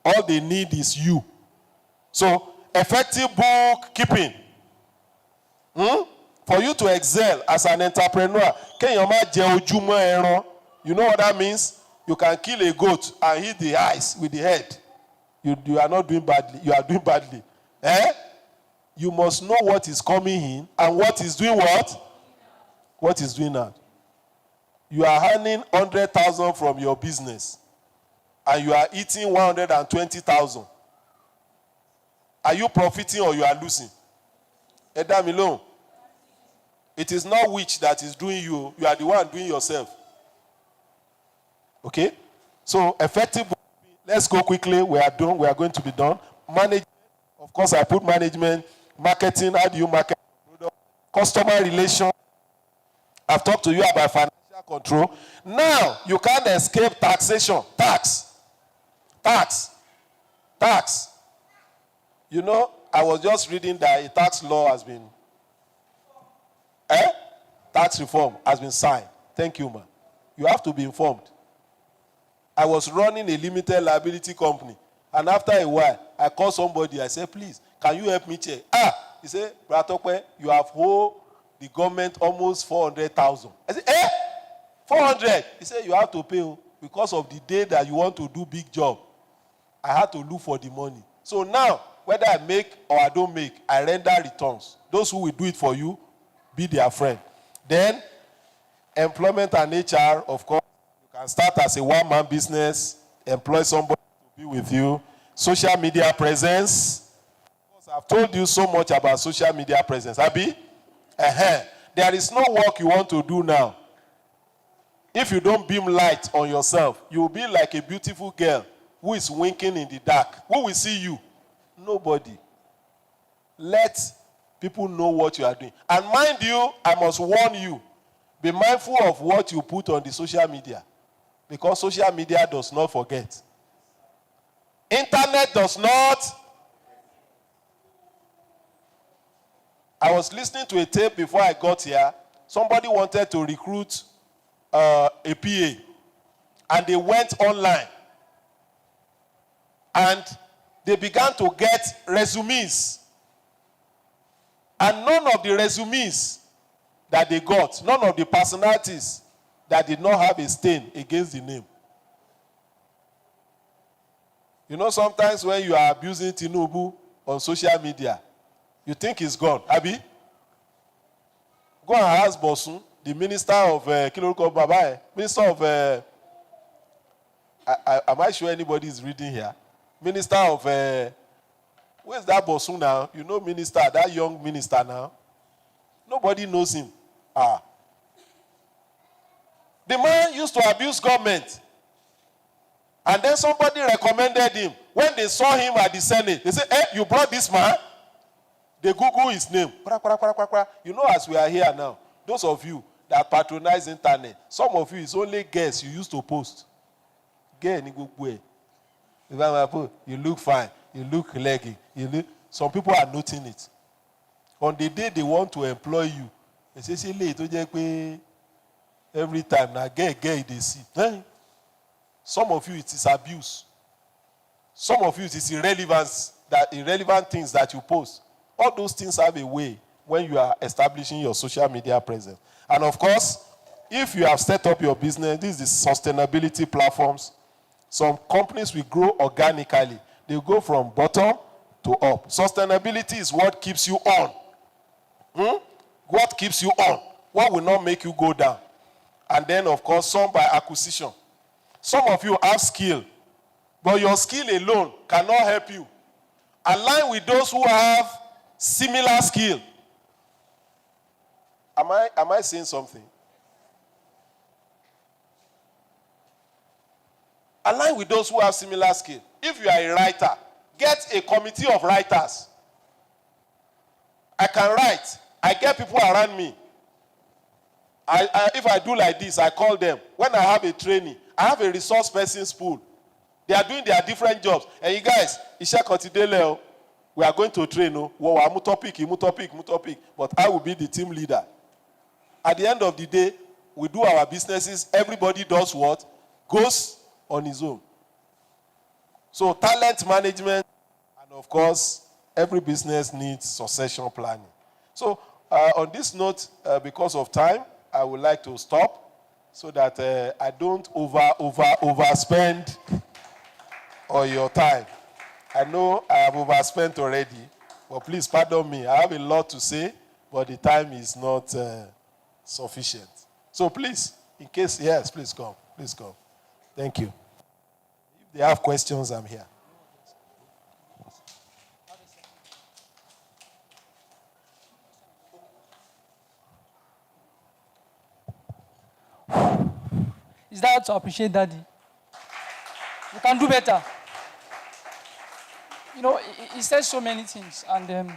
all they need is you. So, effective bookkeeping. For you to excel as an entrepreneur, you know what that means? You can kill a goat and hit the eyes with the head. You are not doing badly. You are doing badly. You must know what is coming in and what is doing what? What is doing out. You are earning 100,000 from your business and you are eating 120,000. Are you profiting or you are losing? Edamilon. It is not which that is doing you. You are the one doing yourself. Okay? So, effective. Let's go quickly. We are done. We are going to be done. Management. Of course, I put management. Marketing. How do you market? Customer relation. I've talked to you about financial control. Now, you can't escape taxation. Tax. You know, I was just reading that a tax law has been, tax reform has been signed. Thank you, man. You have to be informed. I was running a limited liability company. And after a while, I called somebody. I said, please, can you help me check? He said, Bratokwe, you have owed the government almost 400,000. I said, 400? He said, you have to pay because of the day that you want to do big job. I had to look for the money. So now, whether I make or I don't make, I render returns. Those who will do it for you, be their friend. Then, employment and HR, of course, you can start as a one-man business, employ somebody to be with you. Social media presence. Of course, I've told you so much about social media presence. Abi? There is no work you want to do now. If you don't beam light on yourself, you will be like a beautiful girl who is winking in the dark. Who will see you? Nobody. Let people know what you are doing. And mind you, I must warn you, be mindful of what you put on the social media. Because social media does not forget. Internet does not. I was listening to a tape before I got here. Somebody wanted to recruit a PA. And they went online. And they began to get resumes. And none of the resumes that they got, none of the personalities that did not have a stain against the name. You know, sometimes when you are abusing Tinubu on social media, you think he's gone. Abi? Go and ask Bosun, the minister of minister of am I sure anybody is reading here? Minister of where's that Bosun now? You know minister, that young minister now. Nobody knows him. The man used to abuse government. And then somebody recommended him. When they saw him at the Senate, they said, you brought this man? They Google his name. You know, as we are here now, those of you that patronize internet, some of you, it's only guess you used to post. girl ní gbogbo ẹ̀. You look fine, you look leggy, some people are noting it. On the day they want to employ you, they say, late tó jẹ́ pé every time na girl they see. Some of you, it is abuse. Some of you, it is irrelevant things that you post. All those things have a way when you are establishing your social media presence. And of course, if you have set up your business, this is the sustainability platforms. Some companies will grow organically. They go from bottom to up. Sustainability is what keeps you on. What keeps you on? What will not make you go down? And then, of course, some by acquisition. Some of you have skill, but your skill alone cannot help you. Align with those who have similar skill. Am I saying something? Align with those who have similar skill. If you are a writer, get a committee of writers. I can write. I get people around me. If I do like this, I call them. When I have a training, I have a resource person's pool. They are doing their different jobs. And you guys, we are going to train. Topic. But I will be the team leader. At the end of the day, we do our businesses. Everybody does what? Goes on his own. So talent management, and of course, every business needs succession planning. So on this note, because of time, I would like to stop so that I don't overspend on your time. I know I have overspent already, but please pardon me. I have a lot to say, but the time is not sufficient. So please, in case, yes, please come. Please come. Thank you. If they have questions, I'm here. Is that to appreciate Daddy? You can do better. You know, he says so many things, and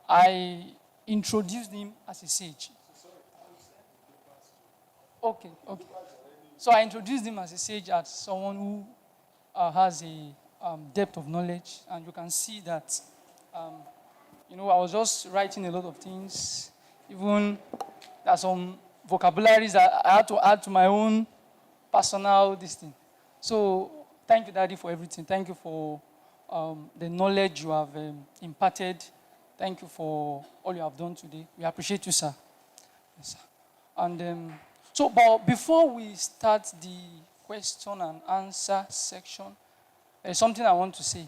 I introduced him as a sage. Okay. So I introduced him as a sage, as someone who has a depth of knowledge, and you can see that, I was just writing a lot of things. Even there's some vocabularies that I had to add to my own personal thing. So thank you, Daddy, for everything. Thank you for the knowledge you have imparted. Thank you for all you have done today. We appreciate you, sir. Yes, sir. And but before we start the question and answer section, there's something I want to say.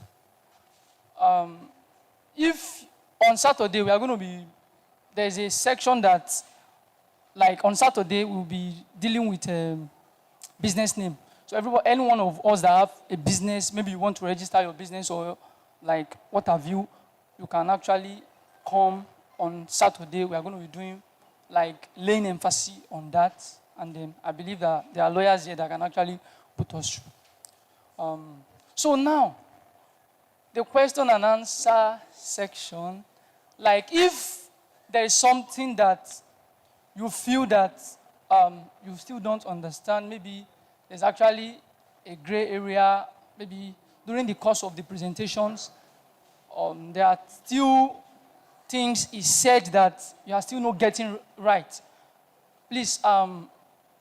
If on Saturday we are going to be, there's a section that, like on Saturday, we'll be dealing with business name. So any one of us that have a business, maybe you want to register your business or like what have you, you can actually come on Saturday. We are going to be doing like laying emphasis on that. And then I believe that there are lawyers here that can actually put us through. So now, the question and answer section, like if there is something that you feel that you still don't understand, maybe there's actually a gray area, maybe during the course of the presentations, there are still things he said that you are still not getting right. Please,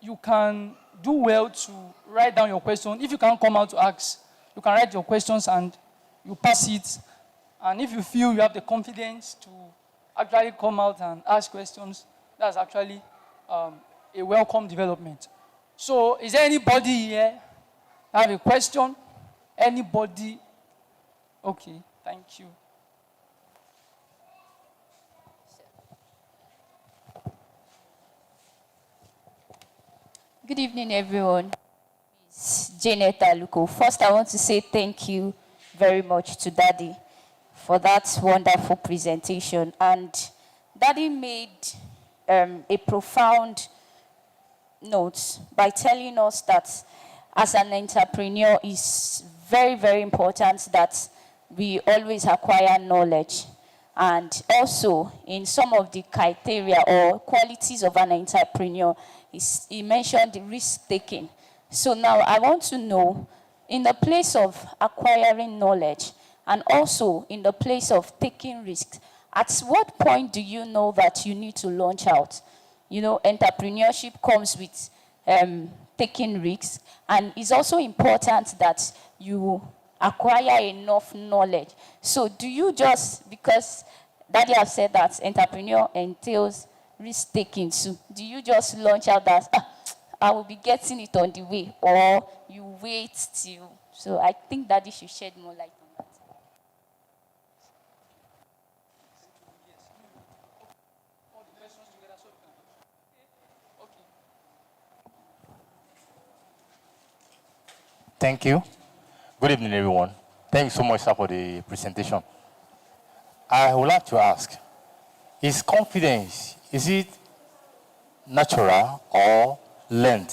you can do well to write down your question. If you can't come out to ask, you can write your questions and you pass it. And if you feel you have the confidence to actually come out and ask questions, that's actually a welcome development. So, is there anybody here that have a question? Anybody? Okay, thank you. Good evening, everyone. It's Janet Aluko. First, I want to say thank you very much to Daddy for that wonderful presentation. And Daddy made a profound note by telling us that as an entrepreneur, it's very, very important that we always acquire knowledge. And also, in some of the criteria or qualities of an entrepreneur, he mentioned the risk-taking. So now I want to know, in the place of acquiring knowledge and also in the place of taking risks, at what point do you know that you need to launch out? You know, entrepreneurship comes with taking risks, and it's also important that you acquire enough knowledge. So do you just, because Daddy have said that entrepreneur entails risk taking, so do you just launch out that I will be getting it on the way, or you wait till? So I think Daddy should shed more light on that. Thank you. Good evening, everyone. Thank you so much, sir, for the presentation. I would like to ask, is confidence, is it natural or learned?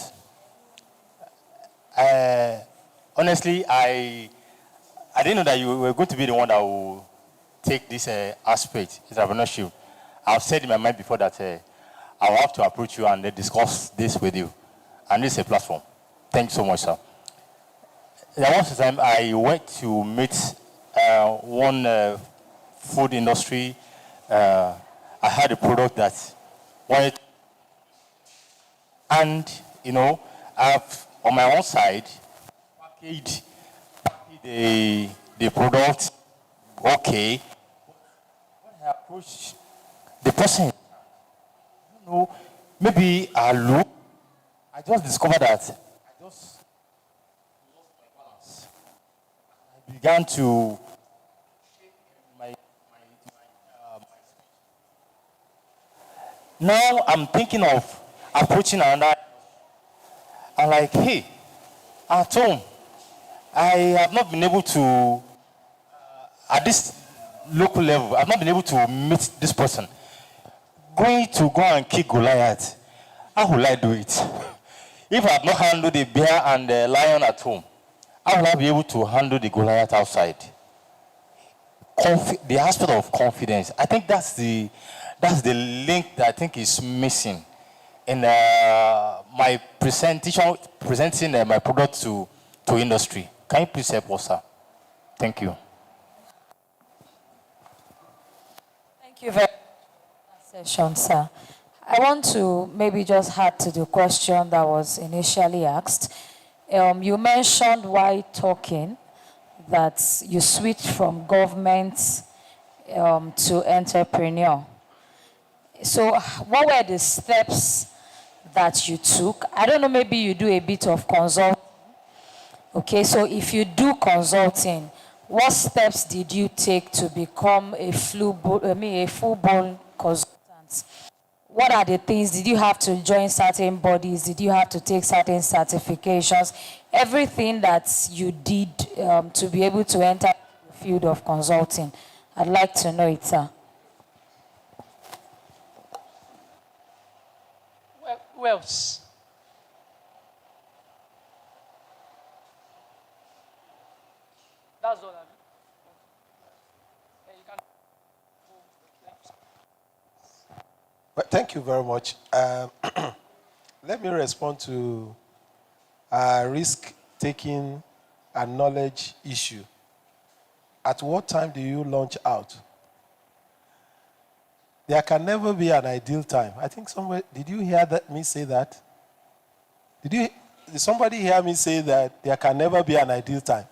Honestly, I didn't know that you were going to be the one that will take this aspect, entrepreneurship. I've said in my mind before that I will have to approach you and discuss this with you. And this is a platform. Thank you so much, sir. There was a time I went to meet one food industry. I had a product that wanted, and I've on my own side packaged the product. Okay, when I approached the person, maybe I look. I just discovered that I just began to my now I'm thinking of approaching another. I'm like, hey, at home, I have not been able to, at this local level, I've not been able to meet this person. Going to go and kick Goliath, how will I do it? If I have not handled the bear and the lion at home, how will I be able to handle the Goliath outside? The aspect of confidence, I think that's the link that I think is missing in my presenting my product to industry. Can you please help us, sir? Thank you. Thank you very much for that session, sir. I want to maybe just add to the question that was initially asked. You mentioned while talking that you switched from government to entrepreneur. So what were the steps that you took? I don't know, maybe you do a bit of consulting. Okay, so if you do consulting, what steps did you take to become a full-blown consultant? What are the things? Did you have to join certain bodies? Did you have to take certain certifications? Everything that you did to be able to enter the field of consulting. I'd like to know it, sir. Who else? That's all. You can. Well, thank you very much. Let me respond to risk-taking and knowledge issue. At what time do you launch out? There can never be an ideal time. I think somewhere, did you hear me say that? Did somebody hear me say that there can never be an ideal time?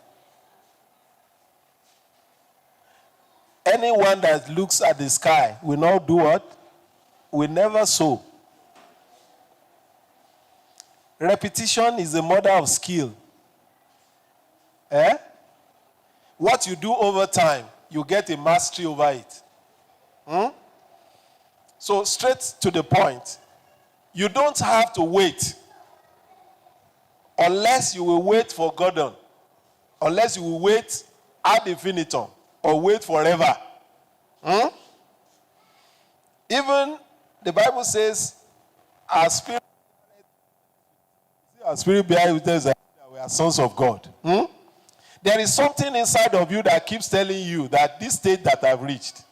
Anyone that looks at the sky will not do what? Will never sow. Repetition is the mother of skill. What you do over time, you get a mastery over it. So straight to the point. You don't have to wait unless you will wait for Gordon, unless you will wait ad infinitum or wait forever. Even the Bible says our spirit bears with us that we are sons of God. There is something inside of you that keeps telling you that this state that I've reached,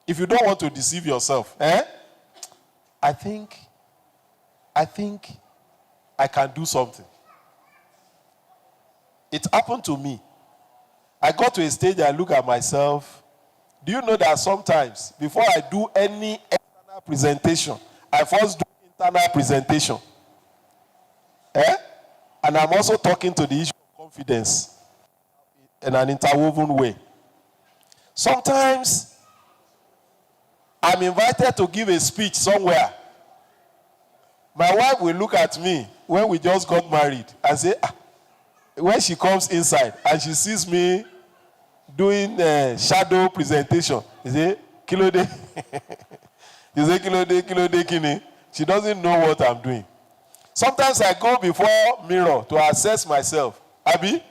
if you don't want to deceive yourself, I think I can do something. It happened to me. I got to a stage, I look at myself. Do you know that sometimes, before I do any external presentation, I first do internal presentation? And I'm also talking to the issue of confidence in an interwoven way. Sometimes, I'm invited to give a speech somewhere. My wife will look at me when we just got married and say, when she comes inside and she sees me doing shadow presentation, she say, Kilode. You say, Kilode, Kini. She doesn't know what I'm doing. Sometimes I go before mirror to assess myself. Abi,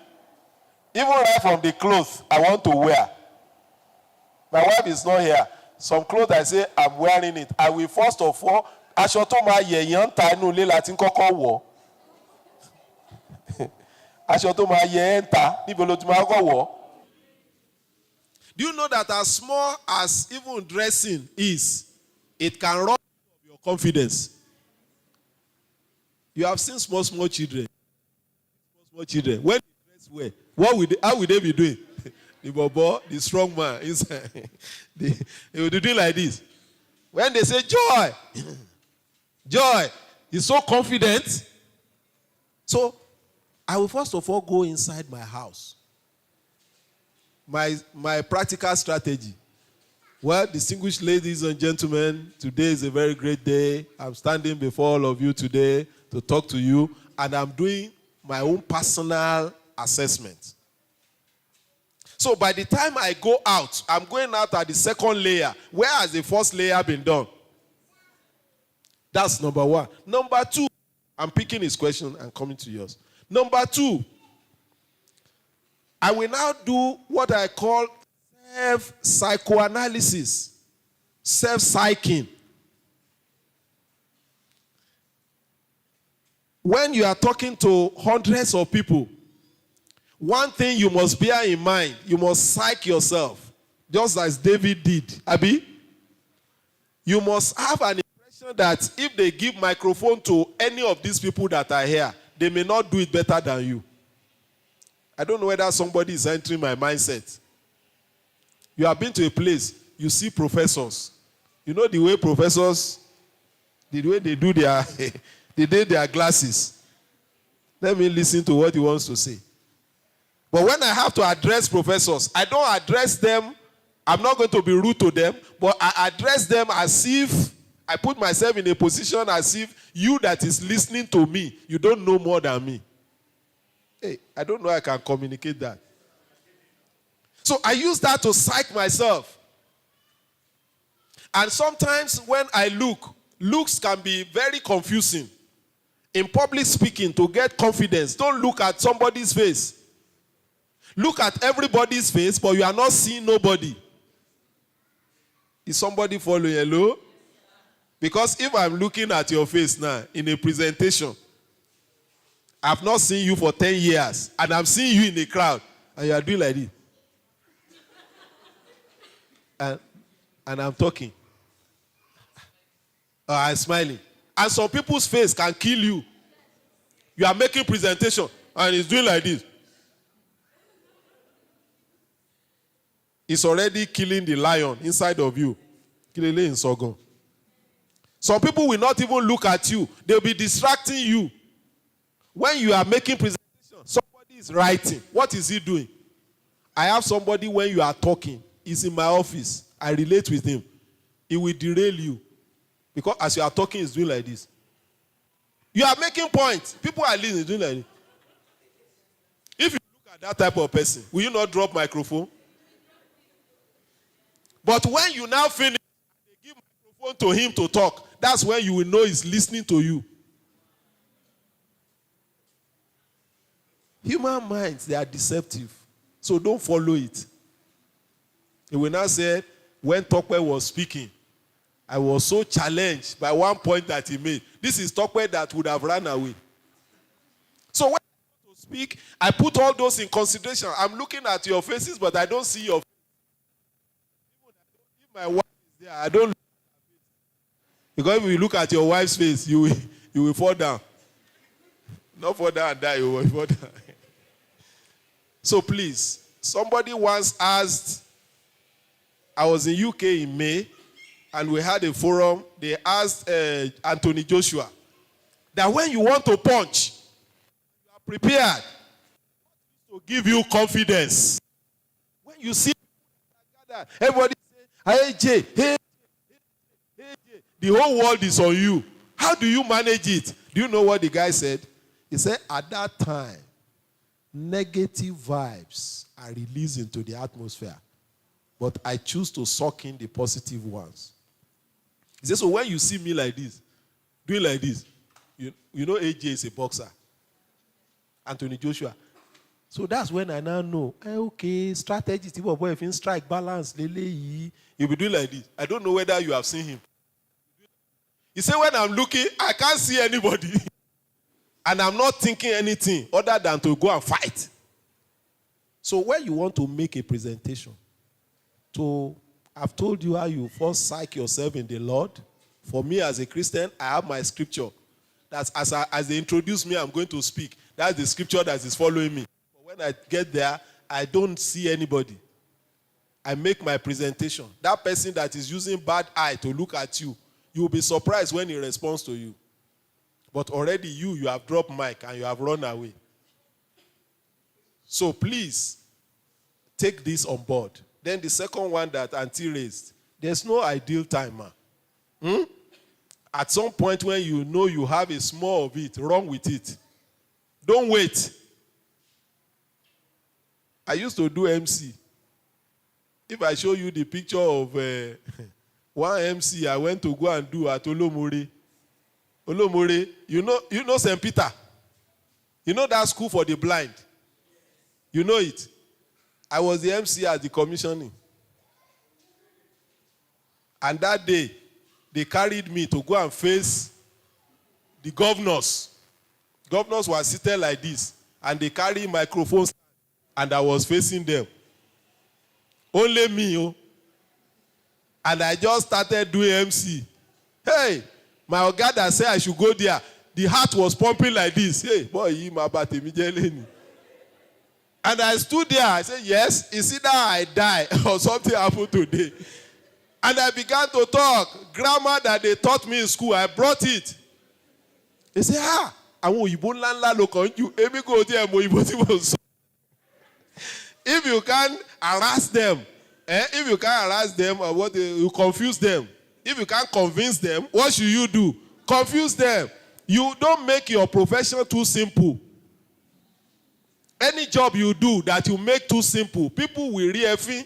even right from the clothes I want to wear. My wife is not here. Some clothes I say I'm wearing it. I will first of all, aṣọ tó máa yẹ̀yàn ta inú ilé láti kọ́kọ́ wọ̀. Aṣọ tó máa yẹ̀yàn ta níbo ló ti máa kọ́kọ́ wọ̀. Do you know that as small as even dressing is, it can rob you of your confidence? You have seen small children. Small children. When they dress well, how will they be doing? The bobo, the strong man inside. They will be doing like this. When they say joy, joy is so confident. So I will first of all go inside my house. My practical strategy. Well, distinguished ladies and gentlemen, today is a very great day. I'm standing before all of you today to talk to you, and I'm doing my own personal assessment. So by the time I go out, I'm going out at the second layer. Where has the first layer been done? That's number one. Number two, I'm picking his question and coming to yours. Number two, I will now do what I call self-psychoanalysis, self-psyching. When you are talking to hundreds of people, one thing you must bear in mind, you must psych yourself, just as David did. Abi, you must have an impression that if they give microphone to any of these people that are here, they may not do it better than you. I don't know whether somebody is entering my mindset. You have been to a place, you see professors. You know the way professors, the way they do their, their glasses. Let me listen to what he wants to say. But when I have to address professors, I don't address them, I'm not going to be rude to them, but I address them as if I put myself in a position as if you that is listening to me, you don't know more than me. Hey, I don't know how I can communicate that. So I use that to psych myself. And sometimes when I look, looks can be very confusing. In public speaking, to get confidence, don't look at somebody's face. Look at everybody's face, but you are not seeing nobody. Is somebody following? Hello? Because if I'm looking at your face now in a presentation, I've not seen you for 10 years, and I'm seeing you in the crowd, and you are doing like this. And I'm talking. I'm smiling. And some people's face can kill you. You are making presentation, and it's doing like this. It's already killing the lion inside of you. Some people will not even look at you. They'll be distracting you. When you are making presentation, somebody is writing. What is he doing? I have somebody when you are talking. He's in my office. I relate with him. He will derail you. Because as you are talking, he's doing like this. You are making points. People are listening, doing like this. If you look at that type of person, will you not drop microphone? But when you now finish, they give microphone to him to talk. That's when you will know he's listening to you. Human minds, they are deceptive. So don't follow it. He will now say, when Tokwe was speaking, I was so challenged by one point that he made. This is Tokwe that would have run away. So when I want to speak, I put all those in consideration. I'm looking at your faces, but I don't see your face. If my wife is there, I don't look at her face. Because if you look at your wife's face, you will fall down. Not fall down and die, you will fall down. So please, somebody once asked, I was in UK in May, and we had a forum. They asked Anthony Joshua that when you want to punch, you are prepared to give you confidence. When you see everybody say, hey Jay, hey Jay, the whole world is on you. How do you manage it? Do you know what the guy said? He said, at that time, negative vibes are released into the atmosphere, but I choose to suck in the positive ones. He said, so when you see me like this, doing like this, you know AJ is a boxer. Anthony Joshua. So that's when I now know, okay, strategy, if you strike balance, you'll be doing like this. I don't know whether you have seen him. He said, when I'm looking, I can't see anybody. And I'm not thinking anything other than to go and fight. So when you want to make a presentation, I've told you how you first psych yourself in the Lord. For me as a Christian, I have my scripture. That's as they introduce me, I'm going to speak. That's the scripture that is following me. But when I get there, I don't see anybody. I make my presentation. That person that is using bad eye to look at you, you will be surprised when he responds to you. But already you have dropped mic and you have run away. So please, take this on board. Then the second one that Auntie raised, there's no ideal timer. At some point when you know you have a small of it, wrong with it. Don't wait. I used to do MC. If I show you the picture of one MC I went to go and do at Olomore. Olomore, you know St. Peter? You know that school for the blind? You know it? I was the MC at the commissioning. And that day, they carried me to go and face the governors. Governors were seated like this, and they carried microphones, and I was facing them. Only me, oh. And I just started doing MC. Hey, my Oga that said I should go there, the heart was pumping like this. Hey, boy, and I stood there. I said, yes, it's either I die or something happened today. And I began to talk. Grammar that they taught me in school, I brought it. They say, if you can harass them, you confuse them. If you can't convince them, what should you do? Confuse them. You don't make your profession too simple. Any job you do that you make too simple, people will reaffirm.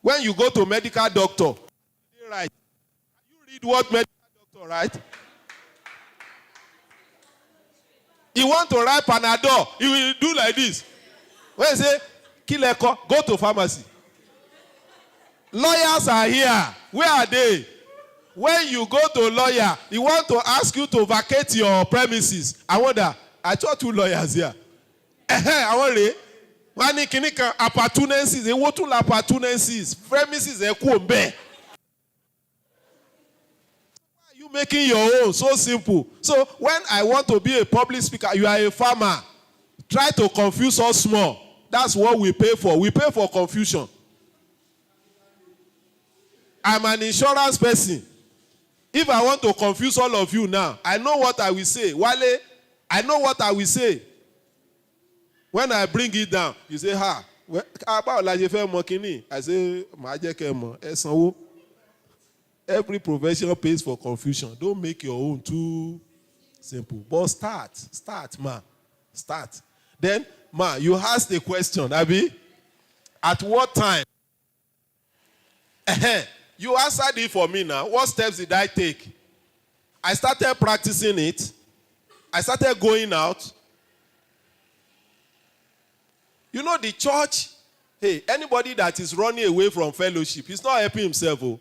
When you go to medical doctor, right? You read what medical doctor, right? You want to write Panadol, you will do like this. When you say, Kileko, go to pharmacy. Lawyers are here. Where are they? When you go to a lawyer, he want to ask you to vacate your premises. I wonder, I saw 2 lawyers here. I wonder, one kinika opportunities, they want to opportunities. Premises are cool. Why are you making your own so simple? So when I want to be a public speaker, you are a farmer. Try to confuse us small. That's what we pay for. We pay for confusion. I'm an insurance person. If I want to confuse all of you now, I know what I will say. Wale, I know what I will say. When I bring it down, you say, I say, every profession pays for confusion. Don't make your own too simple. But start, ma. Start. Then, ma, you ask the question, Abi, at what time? You answered it for me now. What steps did I take? I started practicing it. I started going out. You know, the church, hey, anybody that is running away from fellowship, he's not helping himself. Oh.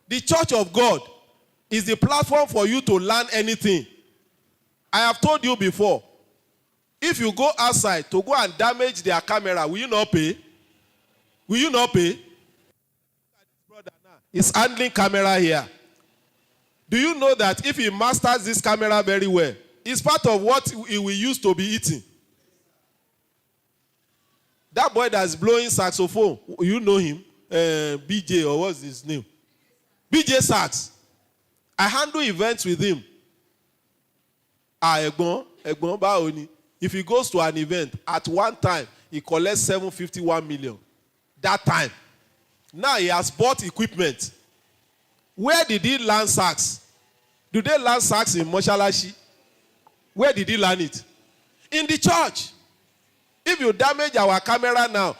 The church of God is the platform for you to learn anything. I have told you before, if you go outside to go and damage their camera, will you not pay? Will you not pay? He's handling camera here. Do you know that if he masters this camera very well, it's part of what he will use to be eating? That boy that's blowing saxophone, you know him? BJ, or what's his name? BJ Sax. I handle events with him. Egbon Baoni. If he goes to an event, at one time, he collects 751 million. That time. Now he has bought equipment. Where did he learn sax? Do they learn sax in Moshalashi? Where did he learn it? In the church. If you damage our camera now,